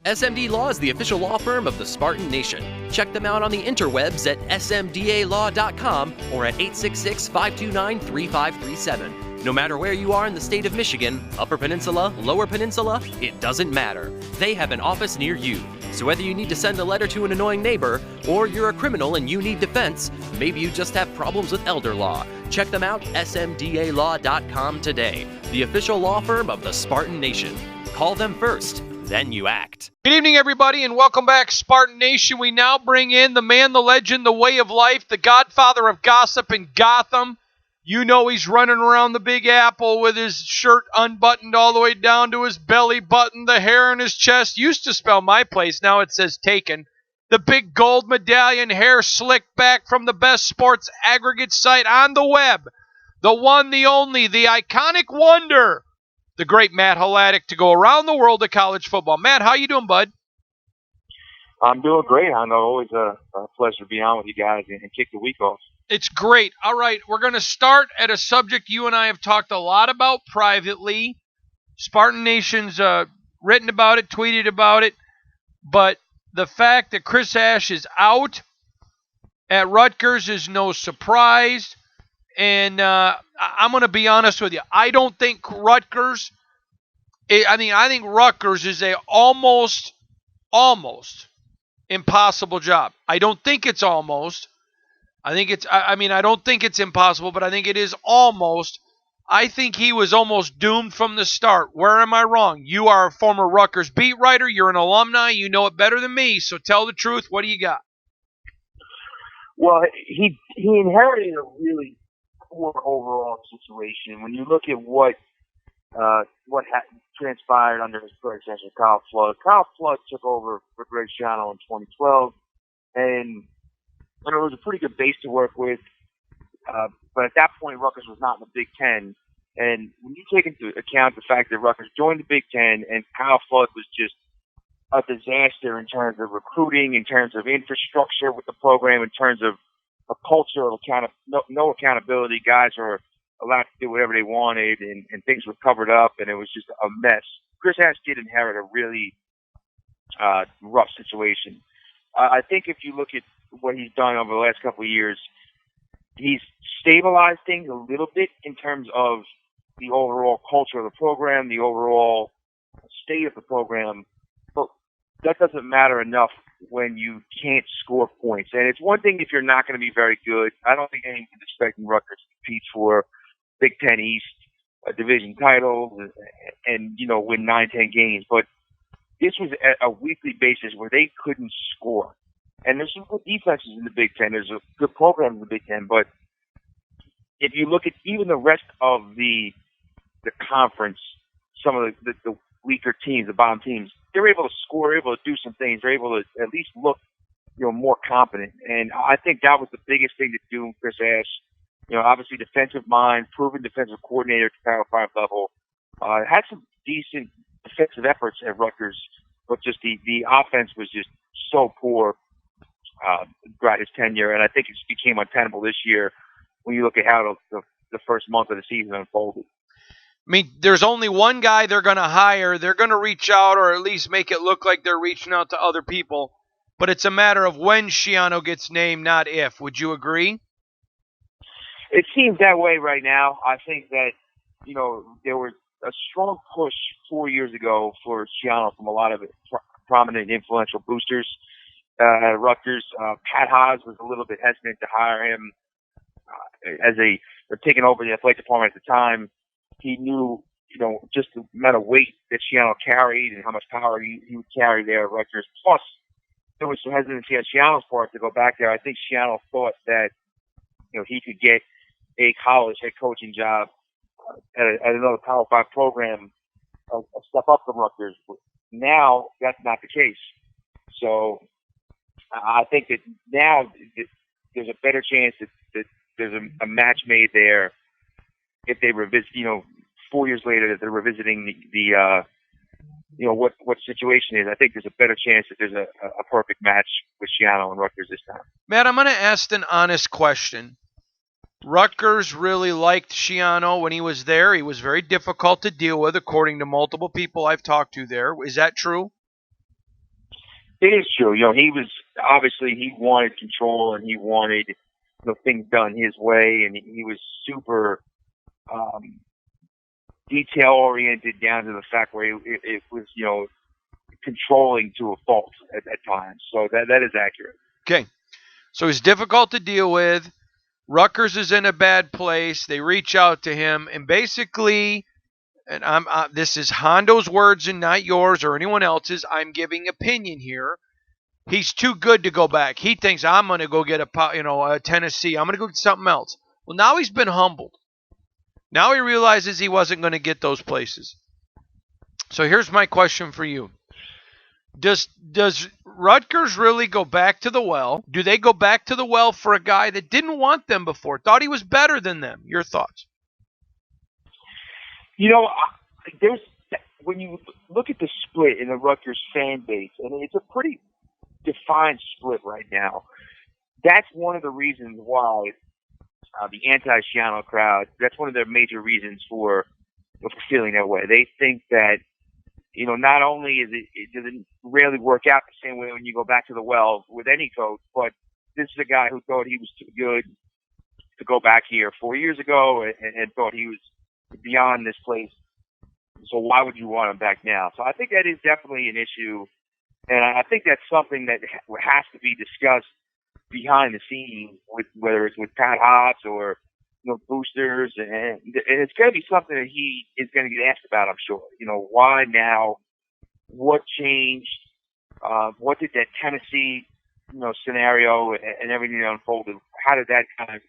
SMD Law is the official law firm of the Spartan Nation. Check them out on the interwebs at smdalaw.com or at 866-529-3537. No matter where you are in the state of Michigan, Upper Peninsula, Lower Peninsula, it doesn't matter. They have an office near you. So whether you need to send a letter to an annoying neighbor, or you're a criminal and you need defense, maybe you just have problems with elder law, check them out, smdalaw.com today. The official law firm of the Spartan Nation. Call them first, then you act. Good evening, everybody, and welcome back, Spartan Nation. We now bring in the man, the legend, the way of life, the godfather of gossip in Gotham. You know he's running around the Big Apple with his shirt unbuttoned all the way down to his belly button. The hair on his chest used to spell my place. Now it says taken. The big gold medallion, hair slicked back from the best sports aggregate site on the web. The one, the only, the iconic wonder, the great Matt Hladik, to go around the world of college football. Matt, how you doing, bud? I'm doing great. I know, always a pleasure to be on with you guys and kick the week off. It's great. All right, we're going to start at a subject you and I have talked a lot about privately. Spartan Nation's written about it, tweeted about it, but the fact that Chris Ash is out at Rutgers is no surprise. And I'm going to be honest with you. I don't think Rutgers. I think Rutgers is a almost impossible job. I don't think it's almost. I don't think it's impossible, but I think it is almost. I think he was almost doomed from the start. Where am I wrong? You are a former Rutgers beat writer. You're an alumni. You know it better than me. So tell the truth. What do you got? Well, he inherited a really poor overall situation. When you look at what transpired under his predecessor, Kyle Flood. Kyle Flood took over for Greg Schiano in 2012, and it was a pretty good base to work with. But at that point, Rutgers was not in the Big Ten. And when you take into account the fact that Rutgers joined the Big Ten and Kyle Flood was just a disaster in terms of recruiting, in terms of infrastructure with the program, in terms of a culture of no accountability. Guys were allowed to do whatever they wanted, and things were covered up, and it was just a mess. Chris Ash did inherit a really rough situation. I think if you look at what he's done over the last couple of years, he's stabilized things a little bit in terms of the overall culture of the program, the overall state of the program. But that doesn't matter enough when you can't score points. And it's one thing if you're not going to be very good. I don't think anyone's expecting Rutgers to compete for Big Ten East, a division title, and win 9-10 games. But this was at a weekly basis where they couldn't score. And there's some good defenses in the Big Ten. There's a good program in the Big Ten. But if you look at even the rest of the conference, some of the weaker teams, the bottom teams, they're able to score, able to do some things. They're able to at least look, more competent. And I think that was the biggest thing to do with Chris Ash. Obviously defensive mind, proven defensive coordinator at the Power 5 level. Had some decent defensive efforts at Rutgers, but just the offense was just so poor throughout his tenure. And I think it became untenable this year when you look at how the first month of the season unfolded. I mean, there's only one guy they're going to hire. They're going to reach out or at least make it look like they're reaching out to other people. But it's a matter of when Schiano gets named, not if. Would you agree? It seems that way right now. I think that, there was a strong push 4 years ago for Schiano from a lot of prominent influential boosters at Rutgers. Pat Haas was a little bit hesitant to hire him or taking over the athletic department at the time. He knew, just the amount of weight that Schiano carried and how much power he would carry there at Rutgers. Plus, there was some hesitancy on Schiano's part to go back there. I think Schiano thought that, he could get a college head coaching job at another Power 5 program, a step up from Rutgers. Now, that's not the case. So, I think that now there's a better chance that there's a match made there if they revisit, 4 years later that they're revisiting the what situation is. I think there's a better chance that there's a perfect match with Schiano and Rutgers this time. Matt, I'm going to ask an honest question. Rutgers really liked Schiano when he was there. He was very difficult to deal with, according to multiple people I've talked to there. Is that true? it is true. He was obviously he wanted control and he wanted things done his way, and he was super detail oriented down to the fact where it was controlling to a fault at times. So that is accurate. Okay, so he's difficult to deal with. Rutgers is in a bad place. They reach out to him, and basically, and this is Hondo's words and not yours or anyone else's. I'm giving opinion here. He's too good to go back. He thinks I'm going to go get a Tennessee. I'm going to go get something else. Well, now he's been humbled. Now he realizes he wasn't going to get those places. So here's my question for you. Does Rutgers really go back to the well? Do they go back to the well for a guy that didn't want them before, thought he was better than them? Your thoughts? There's when you look at the split in the Rutgers fan base, and it's a pretty defined split right now. That's one of the reasons why the anti-Schiano crowd, that's one of their major reasons for feeling that way. They think that, not only does it rarely work out the same way when you go back to the well with any coach, but this is a guy who thought he was too good to go back here 4 years ago and thought he was beyond this place. So why would you want him back now? So I think that is definitely an issue. And I think that's something that has to be discussed behind the scenes, whether it's with Pat Hobbs or boosters, and it's going to be something that he is going to get asked about, I'm sure. Why now? What changed? What did that Tennessee scenario and everything that unfolded? How did that kind of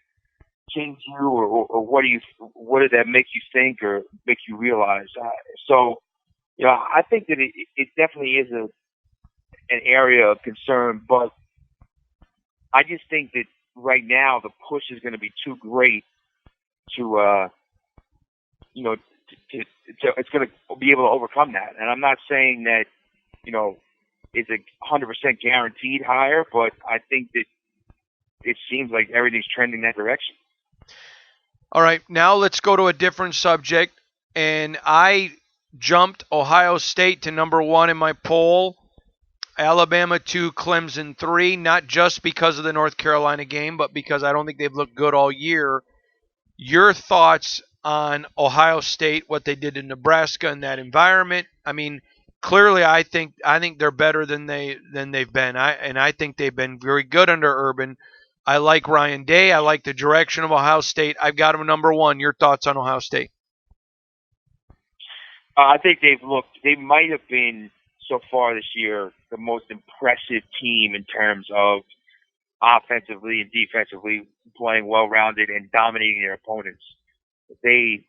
change you, or what did that make you think or make you realize? I think that it definitely is an area of concern, but I just think that right now the push is going to be too great to it's going to be able to overcome that. And I'm not saying that it's a 100% guaranteed hire, but I think that it seems like everything's trending that direction. All right, now let's go to a different subject. And I jumped Ohio State to number 1 in my poll. Alabama 2, Clemson 3, not just because of the North Carolina game, but because I don't think they've looked good all year. Your thoughts on Ohio State, what they did in Nebraska in that environment? I mean, clearly I think they're better than they've been. I think they've been very good under Urban. I like Ryan Day. I like the direction of Ohio State. I've got them number 1. Your thoughts on Ohio State? I think they might have been so far this year the most impressive team in terms of offensively and defensively playing well-rounded and dominating their opponents. They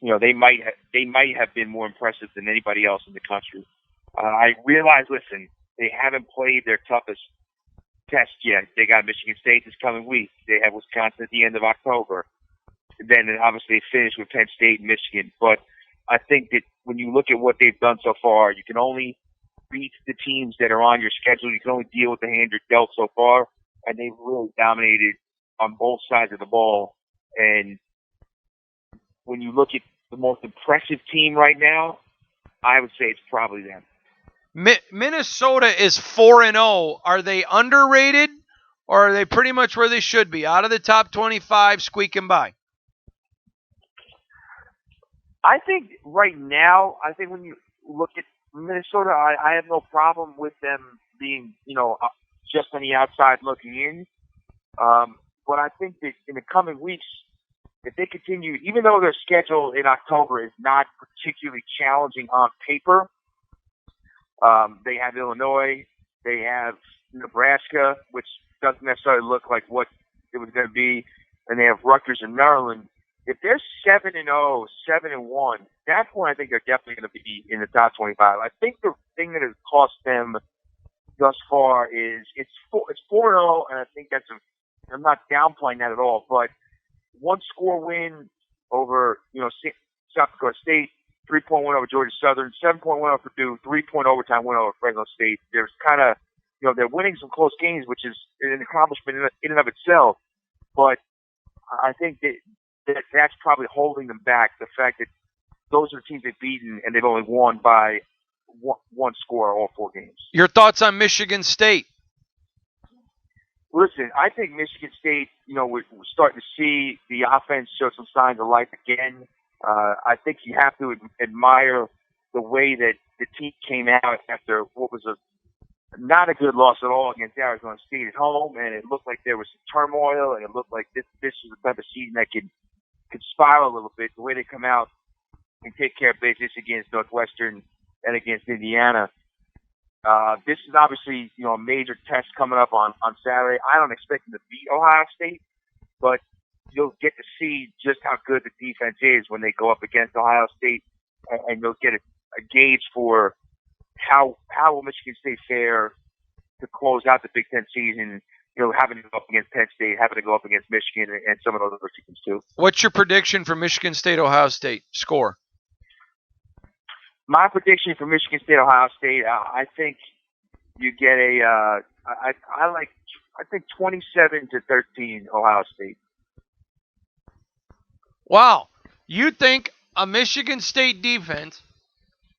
might have been more impressive than anybody else in the country. I realize, listen, they haven't played their toughest test yet. They got Michigan State this coming week. They have Wisconsin at the end of October. Then obviously they finish with Penn State and Michigan. But I think that when you look at what they've done so far, you can only beat the teams that are on your schedule. You can only deal with the hand you're dealt so far, and they've really dominated on both sides of the ball. And when you look at the most impressive team right now, I would say it's probably them. Minnesota is 4-0. Are they underrated, or are they pretty much where they should be, out of the top 25, squeaking by? I think right now, when you look at Minnesota, I have no problem with them being, just on the outside looking in. But I think that in the coming weeks, if they continue, even though their schedule in October is not particularly challenging on paper, they have Illinois, they have Nebraska, which doesn't necessarily look like what it was going to be, and they have Rutgers and Maryland. If they're 7-0, 7-1, that's when I think they're definitely going to be in the top 25. I think the thing that has cost them thus far is it's 4-0, and I think I'm not downplaying that at all, but 1-score win over, South Dakota State, 3-point win over Georgia Southern, 7-point win over Purdue, 3-point overtime win over Fresno State. There's kind of, they're winning some close games, which is an accomplishment in and of itself, but I think that's probably holding them back, the fact that those are the teams they've beaten and they've only won by one score all 4 games. Your thoughts on Michigan State? Listen, I think Michigan State, we're starting to see the offense show some signs of life again. I think you have to admire the way that the team came out after what was not a good loss at all against Arizona State at home, and it looked like there was some turmoil, and it looked like this is the type of season that could spiral a little bit. The way they come out and take care of business against Northwestern and against Indiana. This is obviously, a major test coming up on Saturday. I don't expect them to beat Ohio State, but you'll get to see just how good the defense is when they go up against Ohio State, and you'll get a gauge for how will Michigan State fare to close out the Big Ten season, having to go up against Penn State, having to go up against Michigan and some of those other teams too. What's your prediction for Michigan State, Ohio State score? My prediction for Michigan State, Ohio State, I think you get I think 27-13 Ohio State. Wow. You think a Michigan State defense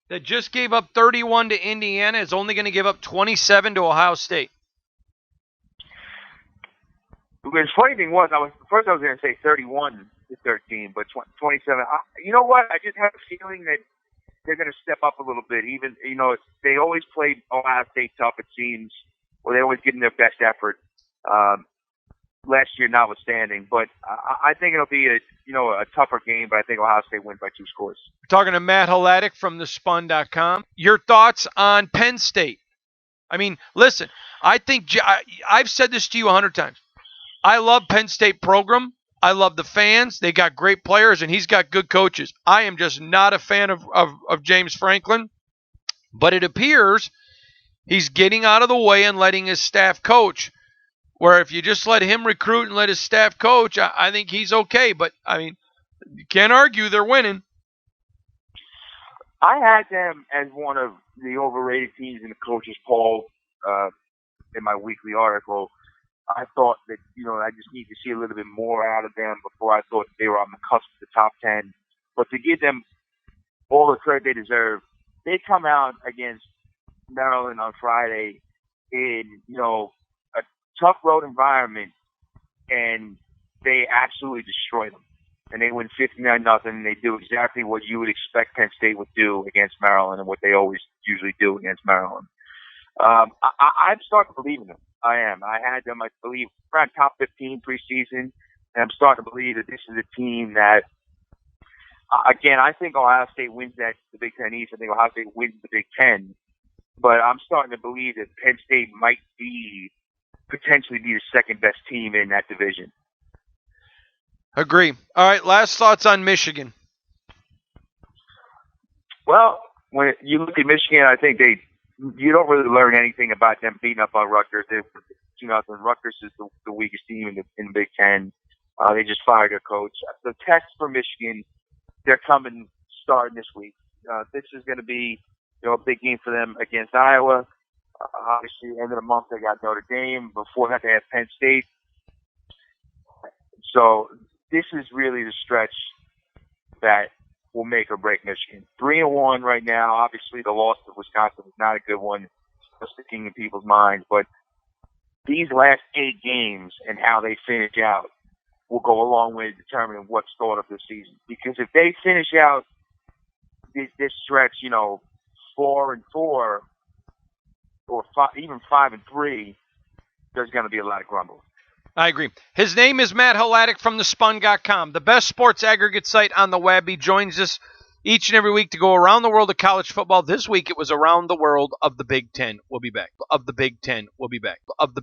that just gave up 31 to Indiana is only going to give up 27 to Ohio State? The funny thing was, I was going to say 31-13, but 27. You know what? I just have a feeling that they're going to step up a little bit. Even, they always play Ohio State tough, it seems, or they always give them their best effort. Last year notwithstanding, but I think it'll be a tougher game, but I think Ohio State wins by 2 scores. We're talking to Matt Hladek from thespun.com. Your thoughts on Penn State? I mean, listen, I think I've said this to you 100 times. I love Penn State program. I love the fans. They got great players, and he's got good coaches. I am just not a fan of James Franklin, but it appears he's getting out of the way and letting his staff coach. Where if you just let him recruit and let his staff coach, I think he's okay. But, I mean, you can't argue they're winning. I had them as one of the overrated teams in the coaches poll in my weekly article. I thought that, I just need to see a little bit more out of them before I thought they were on the cusp of the top 10. But to give them all the credit they deserve, they come out against Maryland on Friday in, a tough road environment, and they absolutely destroy them. And they win 59-0, and they do exactly what you would expect Penn State would do against Maryland and what they always usually do against Maryland. I'm starting to believe in them. I am. I had them, I believe, around top 15 preseason, and I'm starting to believe that this is a team that, again, I think Ohio State wins the Big Ten East. I think Ohio State wins the Big Ten. But I'm starting to believe that Penn State might potentially be the second best team in that division. Agree. All right, last thoughts on Michigan. Well, when you look at Michigan, I think you don't really learn anything about them beating up on Rutgers. Rutgers is the weakest team in the Big Ten. They just fired their coach. The test for Michigan, they're starting this week. This is going to be a big game for them against Iowa. Obviously, end of the month they got Notre Dame. Before that, they have Penn State. So this is really the stretch that will make or break Michigan. 3-1 right now. Obviously, the loss to Wisconsin was not a good one, still sticking in people's minds. But these last 8 games and how they finish out will go a long way to determining what's thought of this season. Because if they finish out this stretch, 4-4 or even 5-3, there's going to be a lot of grumble. I agree. His name is Matt Hladek from thespun.com, the best sports aggregate site on the web. He joins us each and every week to go around the world of college football. This week it was around the world of the Big Ten. We'll be back. Of the Big Ten. We'll be back. Of the